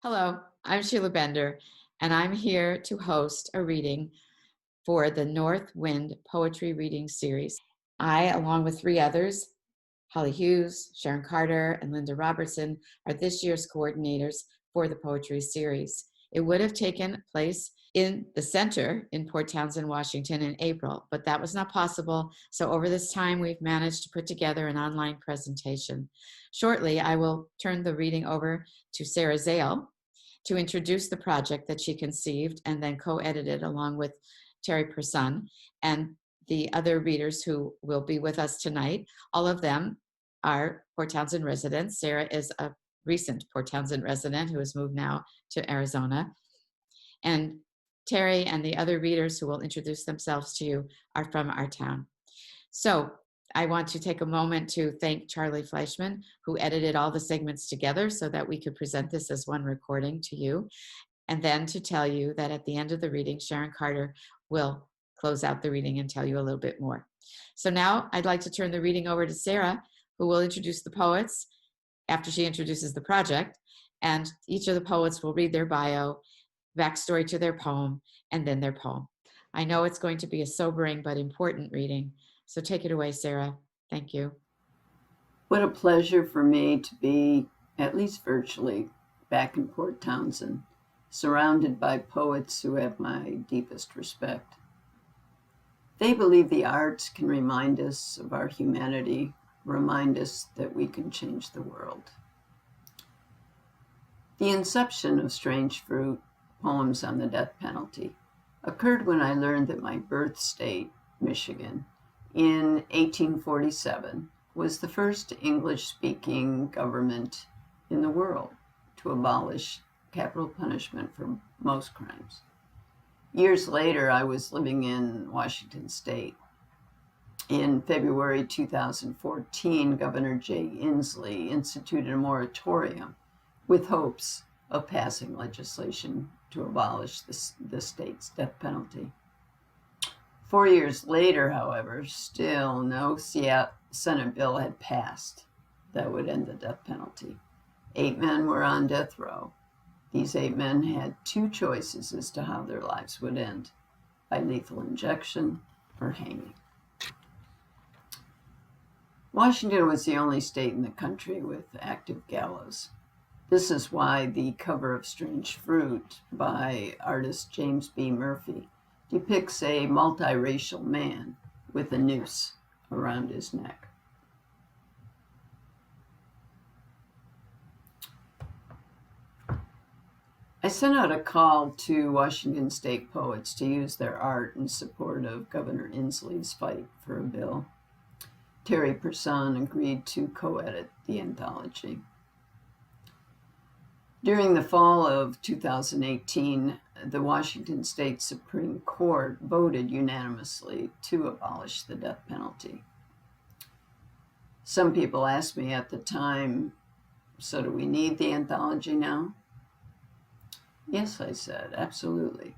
Hello, I'm Sheila Bender, and I'm here to host a reading for the Northwind Poetry Reading Series. I, along with three others, Holly Hughes, Sharon Carter, and Linda Robertson, are this year's coordinators for the poetry series. It would have taken place in the center in Port Townsend, Washington in April, but that was not possible. So over this time, we've managed to put together an online presentation. Shortly, I will turn the reading over to Sarah Zale to introduce the project that she conceived and then co-edited along with Terry Persun and the other readers who will be with us tonight. All of them are Port Townsend residents. Sarah is a recent Port Townsend resident who has moved now to Arizona. And Terry and the other readers who will introduce themselves to you are from our town. So I want to take a moment to thank Charlie Fleischman, who edited all the segments together so that we could present this as one recording to you. And then to tell you that at the end of the reading, Sharon Carter will close out the reading and tell you a little bit more. So now I'd like to turn the reading over to Sarah, who will introduce the poets after she introduces the project. And each of the poets will read their bio, backstory to their poem, and then their poem. I know it's going to be a sobering but important reading. So take it away, Sarah. Thank you. What a pleasure for me to be, at least virtually, back in Port Townsend, surrounded by poets who have my deepest respect. They believe the arts can remind us of our humanity, remind us that we can change the world. The inception of Strange Fruit, Poems on the Death Penalty, occurred when I learned that my birth state, Michigan, in 1847, was the first English-speaking government in the world to abolish capital punishment for most crimes. Years later, I was living in Washington State. In February 2014, Governor Jay Inslee instituted a moratorium with hopes of passing legislation to abolish the state's death penalty. 4 years later, however, still no Senate bill had passed that would end the death penalty. 8 men were on death row. These 8 men had 2 choices as to how their lives would end: by lethal injection or hanging. Washington was the only state in the country with active gallows. This is why the cover of Strange Fruit by artist James B. Murphy depicts a multiracial man with a noose around his neck. I sent out a call to Washington State poets to use their art in support of Governor Inslee's fight for a bill. Terry Persun agreed to co-edit the anthology. During the fall of 2018, the Washington State Supreme Court voted unanimously to abolish the death penalty. Some people asked me at the time, so do we need the anthology now? Yes, I said, absolutely.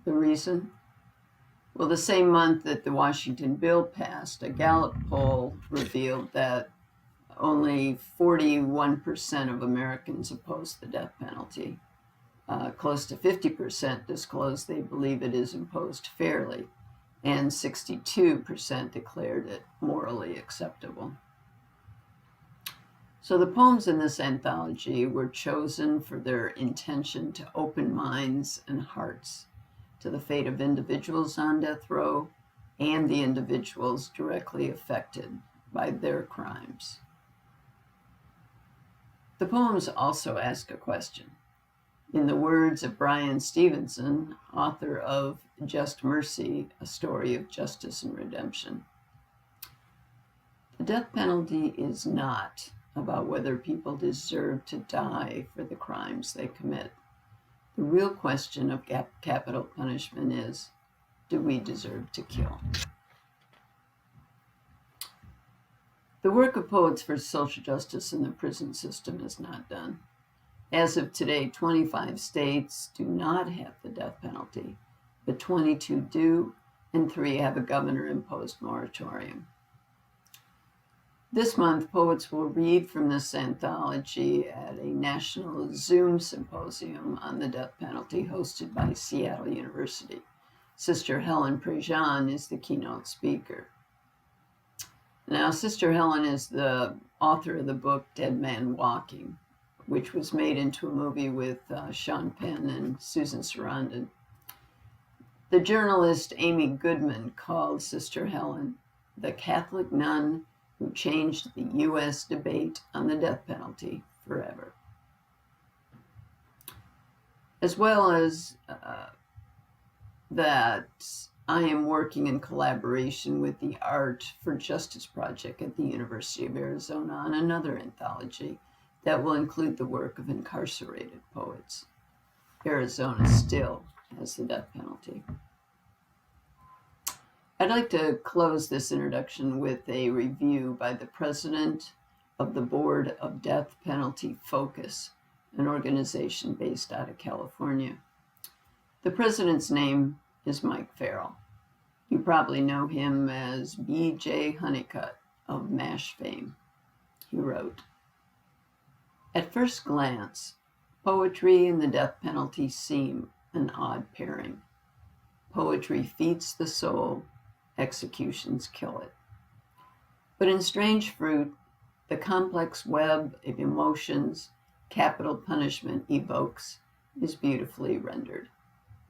The reason? Well, the same month that the Washington bill passed, a Gallup poll revealed that only 41% of Americans oppose the death penalty. Close to 50% disclosed they believe it is imposed fairly, and 62% declared it morally acceptable. So the poems in this anthology were chosen for their intention to open minds and hearts to the fate of individuals on death row and the individuals directly affected by their crimes. The poems also ask a question. In the words of Brian Stevenson, author of Just Mercy, A Story of Justice and Redemption, the death penalty is not about whether people deserve to die for the crimes they commit. The real question of capital punishment is, do we deserve to kill? The work of Poets for Social Justice in the prison system is not done. As of today, 25 states do not have the death penalty, but 22 do, and 3 have a governor-imposed moratorium. This month, poets will read from this anthology at a national Zoom symposium on the death penalty hosted by Seattle University. Sister Helen Prejean is the keynote speaker. Now, Sister Helen is the author of the book Dead Man Walking, which was made into a movie with Sean Penn and Susan Sarandon. The journalist Amy Goodman called Sister Helen the Catholic nun who changed the U.S. debate on the death penalty forever. As well as that, I am working in collaboration with the Art for Justice Project at the University of Arizona on another anthology that will include the work of incarcerated poets. Arizona still has the death penalty. I'd like to close this introduction with a review by the president of the Board of Death Penalty Focus, an organization based out of California. The president's name is Mike Farrell. You probably know him as B.J. Honeycutt of MASH fame. He wrote, "At first glance, poetry and the death penalty seem an odd pairing. Poetry feeds the soul, executions kill it. But in Strange Fruit, the complex web of emotions capital punishment evokes is beautifully rendered.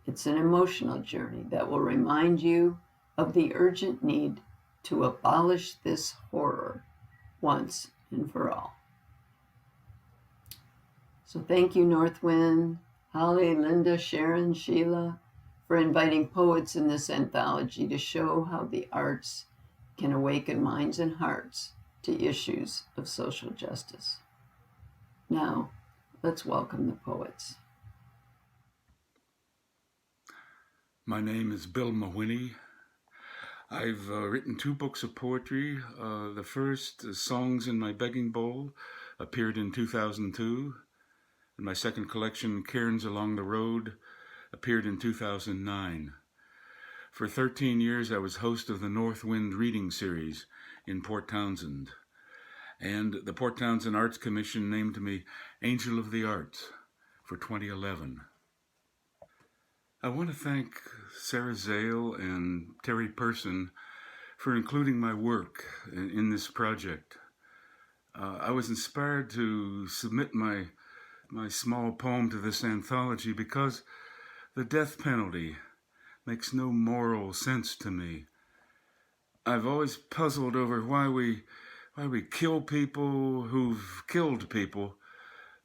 It's an emotional journey that will remind you of the urgent need to abolish this horror once and for all." So thank you, Northwind, Holly, Linda, Sharon, Sheila, for inviting poets in this anthology to show how the arts can awaken minds and hearts to issues of social justice. Now, let's welcome the poets. My name is Bill Mawhinney. I've written 2 books of poetry. The first, Songs in My Begging Bowl, appeared in 2002. And my second collection, Cairns Along the Road, appeared in 2009. For 13 years, I was host of the Northwind Reading Series in Port Townsend. And the Port Townsend Arts Commission named me Angel of the Arts for 2011. I want to thank Sarah Zale and Terry Persun for including my work in this project. I was inspired to submit my small poem to this anthology because the death penalty makes no moral sense to me. I've always puzzled over why we kill people who've killed people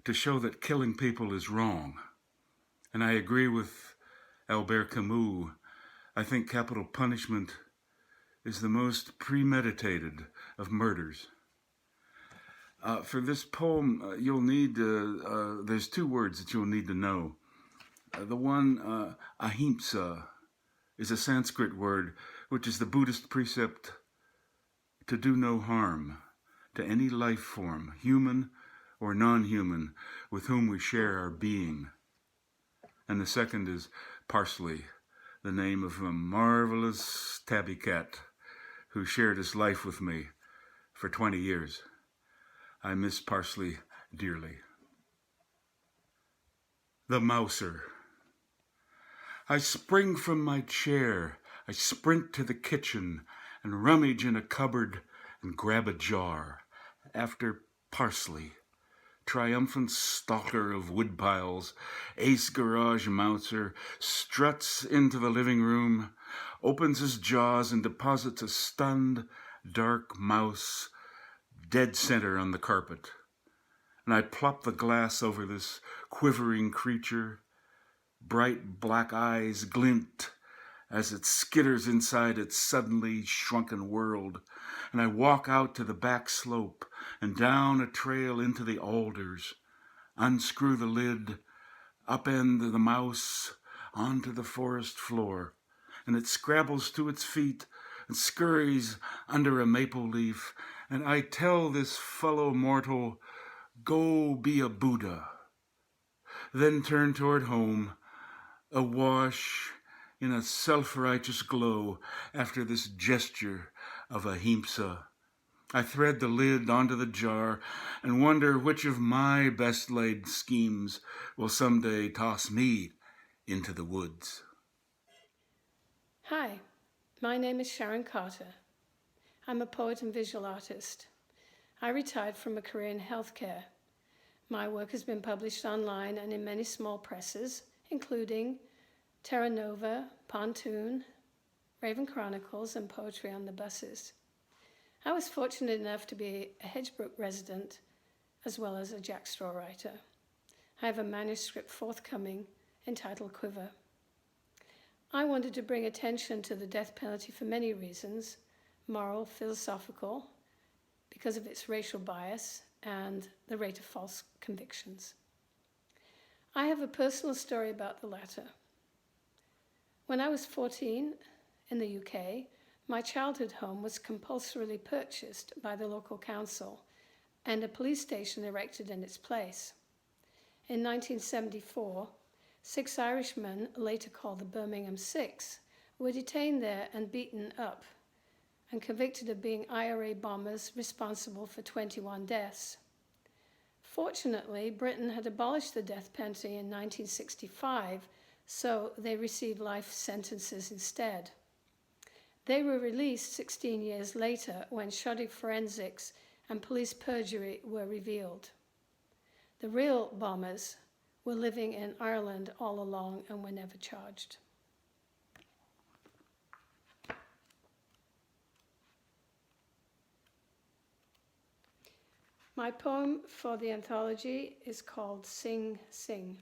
to show that killing people is wrong. And I agree with Albert Camus. I think capital punishment is the most premeditated of murders. For this poem, you'll need, there's 2 words that you'll need to know. The one, ahimsa, is a Sanskrit word, which is the Buddhist precept to do no harm to any life form, human or non-human, with whom we share our being. And the second is parsley, the name of a marvelous tabby cat who shared his life with me for 20 years. I miss parsley dearly. The Mouser. I spring from my chair, I sprint to the kitchen and rummage in a cupboard and grab a jar. After parsley, triumphant stalker of woodpiles, ace garage Mouser, struts into the living room, opens his jaws and deposits a stunned, dark mouse dead center on the carpet. And I plop the glass over this quivering creature. Bright black eyes glint as it skitters inside its suddenly shrunken world. And I walk out to the back slope and down a trail into the alders, unscrew the lid, upend the mouse onto the forest floor, and it scrabbles to its feet and scurries under a maple leaf, and I tell this fellow mortal, go be a Buddha. Then turn toward home, awash in a self-righteous glow after this gesture of ahimsa. I thread the lid onto the jar and wonder which of my best laid schemes will someday toss me into the woods. Hi, my name is Sharon Carter. I'm a poet and visual artist. I retired from a career in healthcare. My work has been published online and in many small presses, including Terra Nova, Pontoon, Raven Chronicles, and Poetry on the Buses. I was fortunate enough to be a Hedgebrook resident as well as a Jack Straw writer. I have a manuscript forthcoming entitled Quiver. I wanted to bring attention to the death penalty for many reasons: moral, philosophical, because of its racial bias, and the rate of false convictions. I have a personal story about the latter. When I was 14 in the UK, my childhood home was compulsorily purchased by the local council and a police station erected in its place. In 1974, 6 Irishmen, later called the Birmingham Six, were detained there and beaten up and convicted of being IRA bombers responsible for 21 deaths. Fortunately, Britain had abolished the death penalty in 1965, so they received life sentences instead. They were released 16 years later when shoddy forensics and police perjury were revealed. The real bombers were living in Ireland all along and were never charged. My poem for the anthology is called Sing Sing.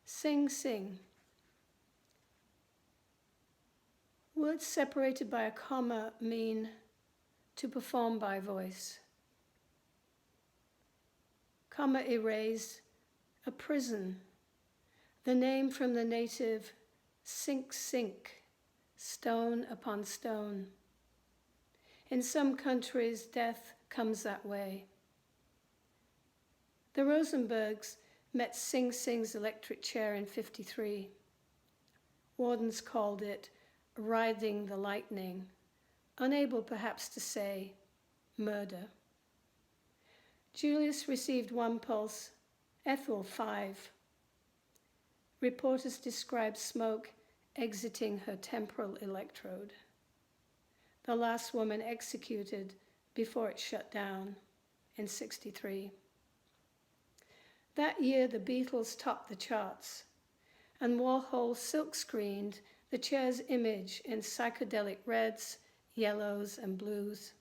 Sing Sing. Words separated by a comma mean to perform by voice. Comma erased, a prison, the name from the native sink sink, stone upon stone. In some countries, death comes that way. The Rosenbergs met Sing Sing's electric chair in '53. Wardens called it riding the lightning, unable perhaps to say murder. Julius received 1 pulse, Ethel 5. Reporters described smoke exiting her temporal electrode. The last woman executed before it shut down in '63. That year, the Beatles topped the charts, and Warhol silk-screened the chair's image in psychedelic reds, yellows, and blues.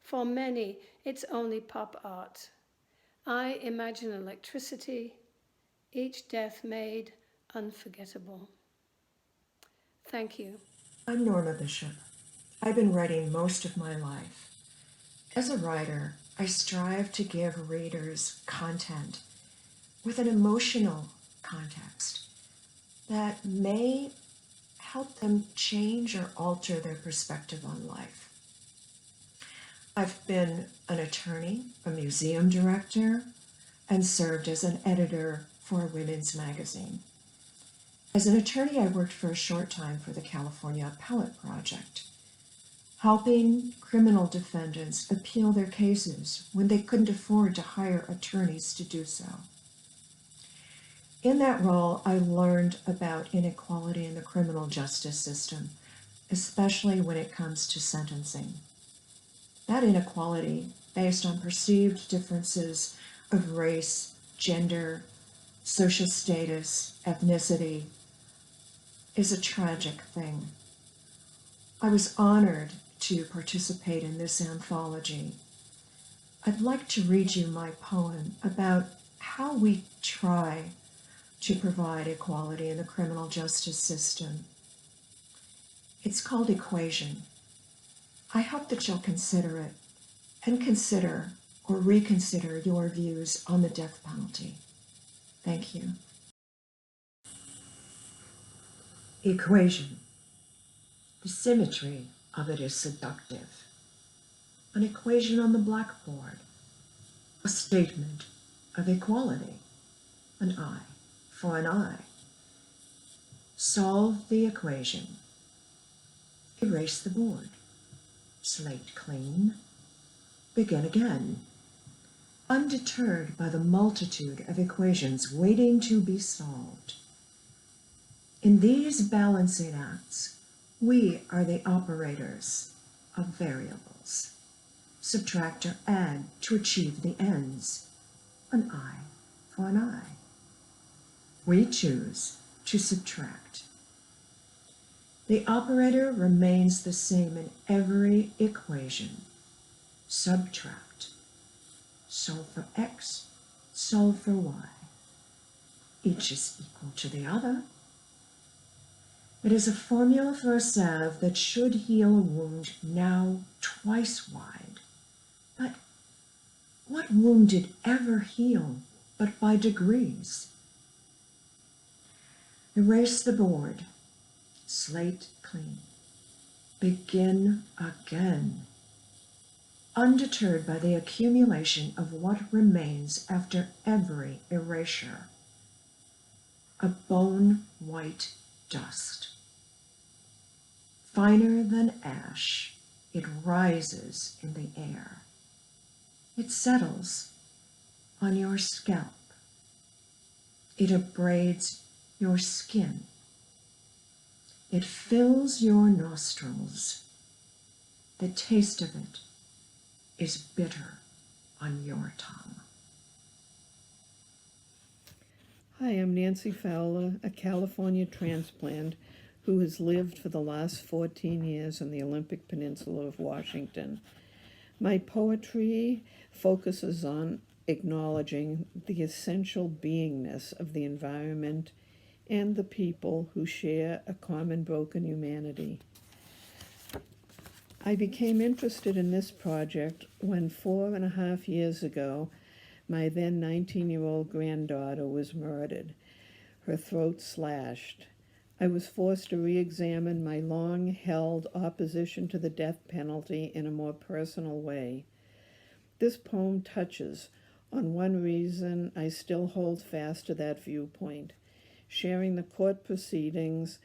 For many, it's only pop art. I imagine electricity, each death made unforgettable. Thank you. I'm Norma Bishop. I've been writing most of my life. As a writer, I strive to give readers content with an emotional context that may help them change or alter their perspective on life. I've been an attorney, a museum director, and served as an editor for a women's magazine. As an attorney, I worked for a short time for the California Appellate Project, helping criminal defendants appeal their cases when they couldn't afford to hire attorneys to do so. In that role, I learned about inequality in the criminal justice system, especially when it comes to sentencing. That inequality, based on perceived differences of race, gender, social status, ethnicity, is a tragic thing. I was honored to participate in this anthology. I'd like to read you my poem about how we try to provide equality in the criminal justice system. It's called Equation. I hope that you'll consider it and consider or reconsider your views on the death penalty. Thank you. Equation. The symmetry of it is seductive. An equation on the blackboard. A statement of equality. An eye for an eye. Solve the equation. Erase the board. Slate clean. Begin again. Undeterred by the multitude of equations waiting to be solved. In these balancing acts, we are the operators of variables. Subtract or add to achieve the ends. An eye for an eye. We choose to subtract. The operator remains the same in every equation. Subtract. Solve for x, solve for y. Each is equal to the other. It is a formula for a salve that should heal a wound now twice wide. But what wound did ever heal but by degrees? Erase the board. Slate clean. Begin again. Undeterred by the accumulation of what remains after every erasure. A bone-white dust. Finer than ash, it rises in the air. It settles on your scalp. It abrades your skin. It fills your nostrils. The taste of it is bitter on your tongue. Hi, I'm Nancy Fowler, a California transplant who has lived for the last 14 years on the Olympic Peninsula of Washington. My poetry focuses on acknowledging the essential beingness of the environment and the people who share a common broken humanity. I became interested in this project when 4.5 years ago, my then 19-year-old granddaughter was murdered, her throat slashed. I was forced to re-examine my long-held opposition to the death penalty in a more personal way. This poem touches on one reason I still hold fast to that viewpoint. Sharing the court proceedings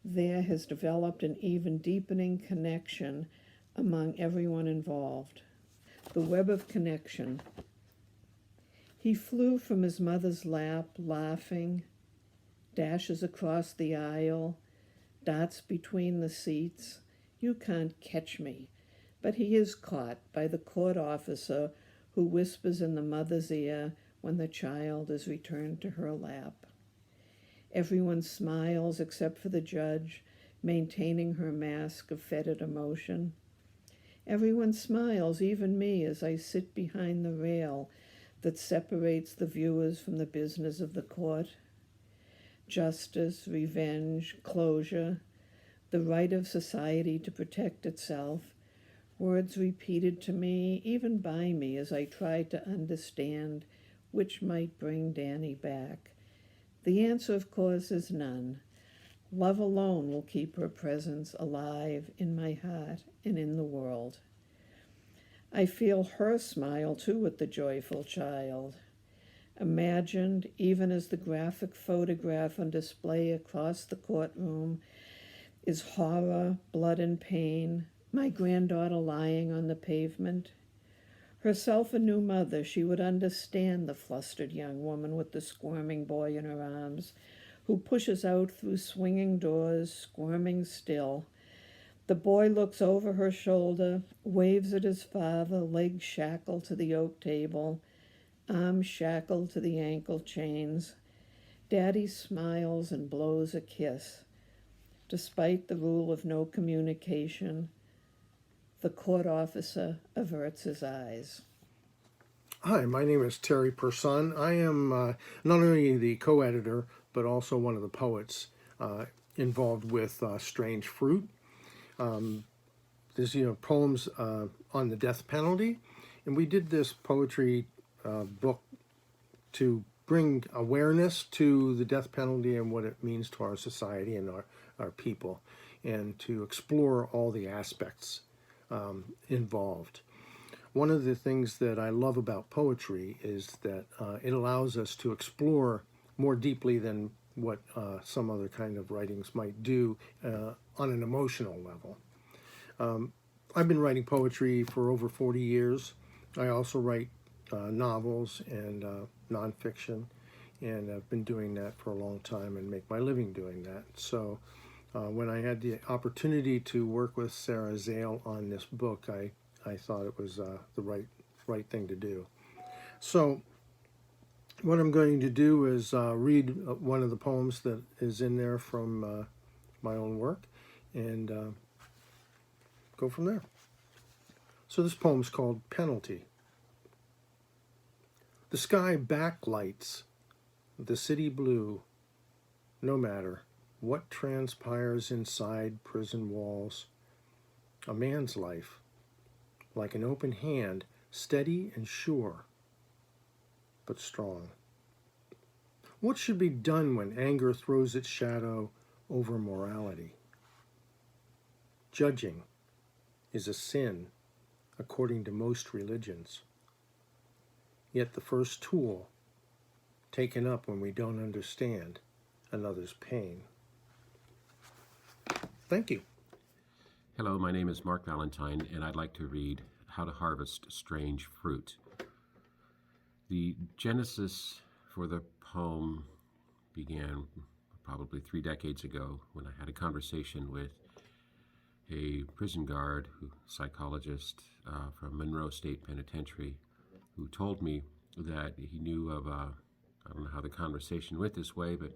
there has developed an even deepening connection among everyone involved. The web of connection. He flew from his mother's lap, laughing, dashes across the aisle, dots between the seats. You can't catch me. But he is caught by the court officer who whispers in the mother's ear when the child is returned to her lap. Everyone smiles except for the judge, maintaining her mask of fetid emotion. Everyone smiles, even me, as I sit behind the rail that separates the viewers from the business of the court. Justice, revenge, closure, the right of society to protect itself, words repeated to me, even by me, as I tried to understand which might bring Danny back. The answer, of course, is none. Love alone will keep her presence alive in my heart and in the world. I feel her smile, too, at the joyful child. Imagined, even as the graphic photograph on display across the courtroom is horror, blood, and pain, my granddaughter lying on the pavement. Herself a new mother, she would understand the flustered young woman with the squirming boy in her arms, who pushes out through swinging doors, squirming still. The boy looks over her shoulder, waves at his father, legs shackled to the oak table, arms shackled to the ankle chains. Daddy smiles and blows a kiss. Despite the rule of no communication, the court officer averts his eyes. Hi, my name is Terry Persun. I am not only the co-editor, but also one of the poets involved with Strange Fruit. There's poems on the death penalty, and we did this poetry book to bring awareness to the death penalty and what it means to our society and our people, and to explore all the aspects involved. One of the things that I love about poetry is that it allows us to explore more deeply than what some other kind of writings might do on an emotional level. I've been writing poetry for over 40 years. I also write novels and nonfiction, and I've been doing that for a long time and make my living doing that. So when I had the opportunity to work with Sarah Zale on this book, I thought it was the right thing to do. So what I'm going to do is read one of the poems that is in there from my own work and go from there. So this poem is called Penalty. The sky backlights the city blue, no matter what transpires inside prison walls. A man's life, like an open hand, steady and sure, but strong. What should be done when anger throws its shadow over morality? Judging is a sin according to most religions. Yet the first tool taken up when we don't understand another's pain. Thank you. Hello, my name is Mark Valentine, and I'd like to read How to Harvest Strange Fruit. The genesis for the poem began probably 3 decades ago when I had a conversation with a prison guard, psychologist from Monroe State Penitentiary, who told me that he knew of, I don't know how the conversation went this way, but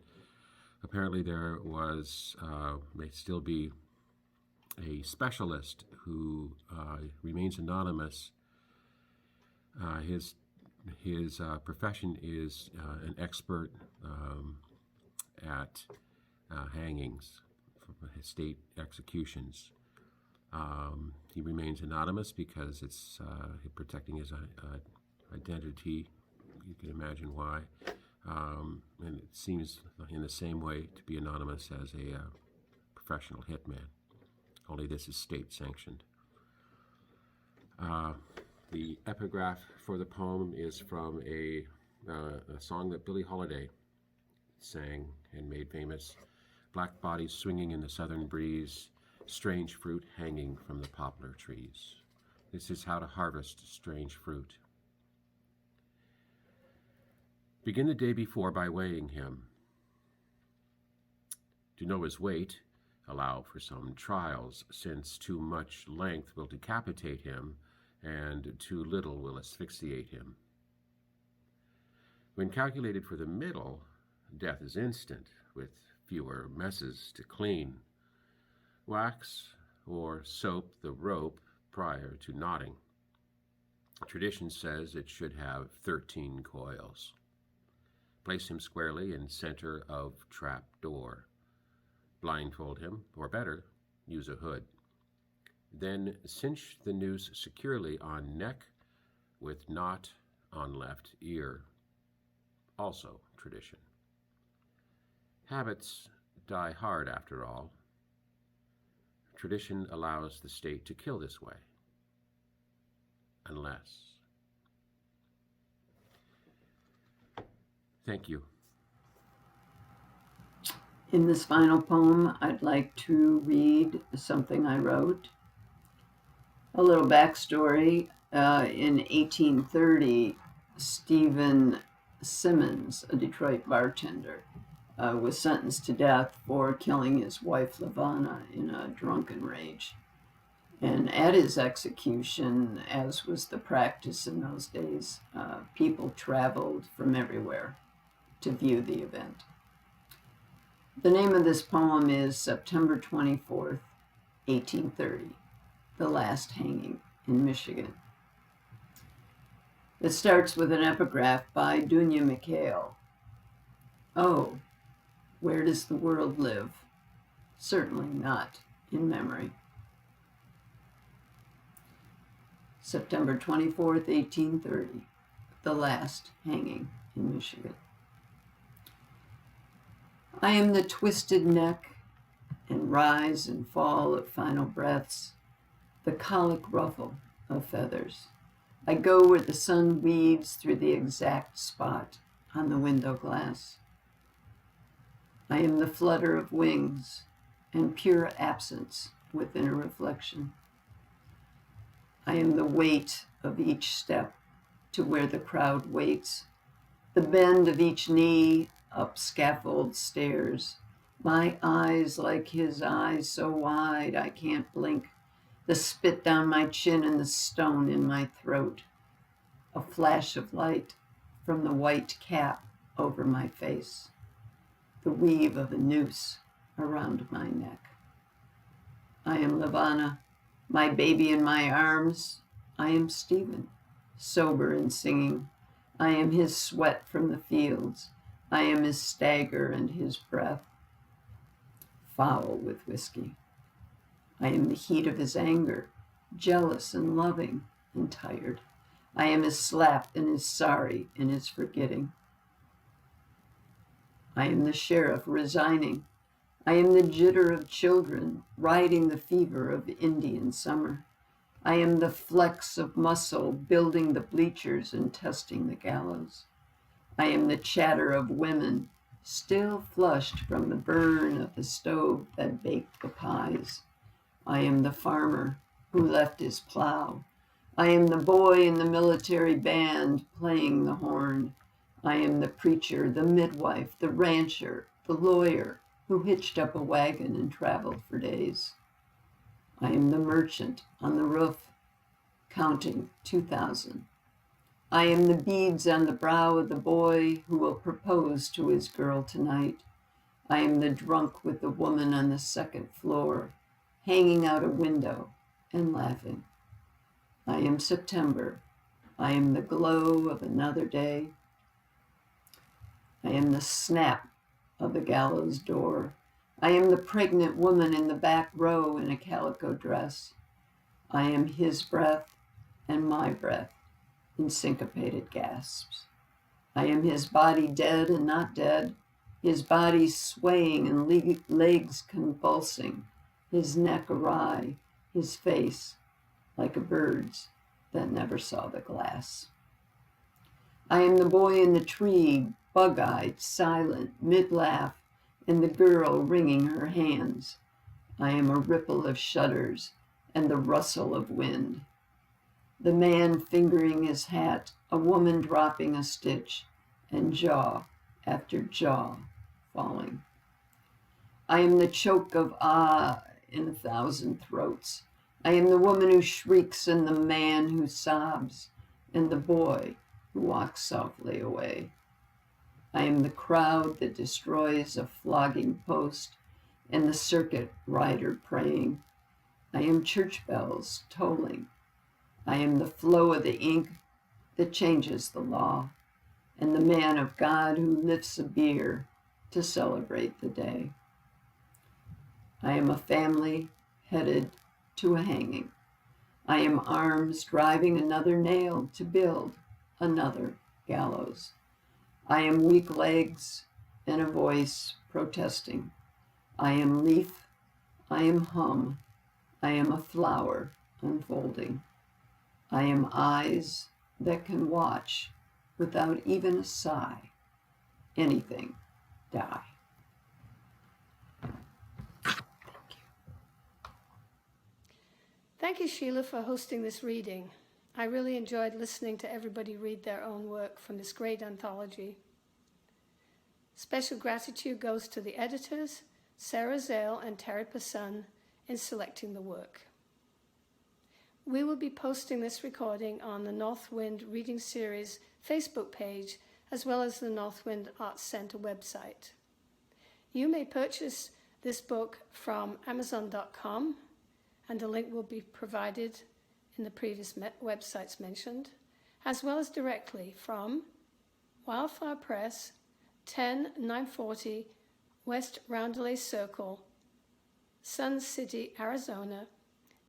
apparently there was, may still be, a specialist who remains anonymous. His profession is an expert at hangings, state executions. He remains anonymous because it's protecting his identity. You can imagine why. And it seems in the same way to be anonymous as a professional hitman, only this is state sanctioned. The epigraph for the poem is from a song that Billie Holiday sang and made famous. Black bodies swinging in the southern breeze, strange fruit hanging from the poplar trees. This is how to harvest strange fruit. Begin the day before by weighing him. To know his weight, allow for some trials, since too much length will decapitate him, and too little will asphyxiate him. When calculated for the middle, death is instant, with fewer messes to clean. Wax or soap the rope prior to knotting. Tradition says it should have 13 coils. Place him squarely in center of trap door. Blindfold him, or better, use a hood. Then cinch the noose securely on neck with knot on left ear. Also tradition. Habits die hard after all. Tradition allows the state to kill this way. Unless. Thank you. In this final poem, I'd like to read something I wrote. A little backstory. In 1830, Stephen Simmons, a Detroit bartender, was sentenced to death for killing his wife LaVonna in a drunken rage. And at his execution, as was the practice in those days, people traveled from everywhere to view the event. The name of this poem is September 24th, 1830, The Last Hanging in Michigan. It starts with an epigraph by Dunya Mikhail. Oh, where does the world live? Certainly not in memory. September 24th, 1830, The Last Hanging in Michigan. I am the twisted neck and rise and fall of final breaths, the colic ruffle of feathers. I go where the sun weaves through the exact spot on the window glass. I am the flutter of wings and pure absence within a reflection. I am the weight of each step to where the crowd waits, the bend of each knee up scaffold stairs, my eyes like his eyes so wide I can't blink, the spit down my chin and the stone in my throat, a flash of light from the white cap over my face, the weave of a noose around my neck. I am Lavana, my baby in my arms. I am Stephen, sober and singing. I am his sweat from the fields. I am his stagger and his breath, foul with whiskey. I am the heat of his anger, jealous and loving and tired. I am his slap and his sorry and his forgetting. I am the sheriff resigning. I am the jitter of children riding the fever of Indian summer. I am the flex of muscle building the bleachers and testing the gallows. I am the chatter of women still flushed from the burn of the stove that baked the pies. I am the farmer who left his plow. I am the boy in the military band playing the horn. I am the preacher, the midwife, the rancher, the lawyer who hitched up a wagon and traveled for days. I am the merchant on the roof, counting 2,000. I am the beads on the brow of the boy who will propose to his girl tonight. I am the drunk with the woman on the second floor, hanging out a window and laughing. I am September. I am the glow of another day. I am the snap of the gallows door. I am the pregnant woman in the back row in a calico dress. I am his breath and my breath in syncopated gasps. I am his body dead and not dead, his body swaying and legs convulsing, his neck awry, his face like a bird's that never saw the glass. I am the boy in the tree, bug-eyed, silent, mid-laugh, and the girl wringing her hands. I am a ripple of shudders and the rustle of wind. The man fingering his hat, a woman dropping a stitch, and jaw after jaw falling. I am the choke of ah in 1,000 throats. I am the woman who shrieks and the man who sobs, and the boy who walks softly away. I am the crowd that destroys a flogging post and the circuit rider praying. I am church bells tolling. I am the flow of the ink that changes the law, and the man of God who lifts a beer to celebrate the day. I am a family headed to a hanging. I am arms driving another nail to build another gallows. I am weak legs and a voice protesting. I am leaf, I am hum, I am a flower unfolding. I am eyes that can watch without even a sigh, anything die. Thank you, Sheila, for hosting this reading. I really enjoyed listening to everybody read their own work from this great anthology. Special gratitude goes to the editors, Sarah Zale and Terry Persun, in selecting the work. We will be posting this recording on the Northwind Reading Series Facebook page, as well as the Northwind Arts Center website. You may purchase this book from Amazon.com, and a link will be provided in the previous websites mentioned, as well as directly from Wildfire Press, 10940 West Roundelay Circle, Sun City, Arizona,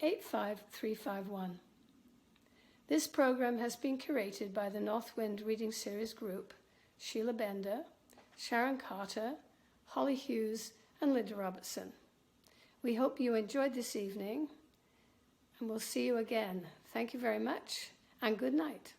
85351. This program has been curated by the Northwind Reading Series group, Sheila Bender, Sharon Carter, Holly Hughes, and Linda Robertson. We hope you enjoyed this evening, and we'll see you again. Thank you very much, and good night.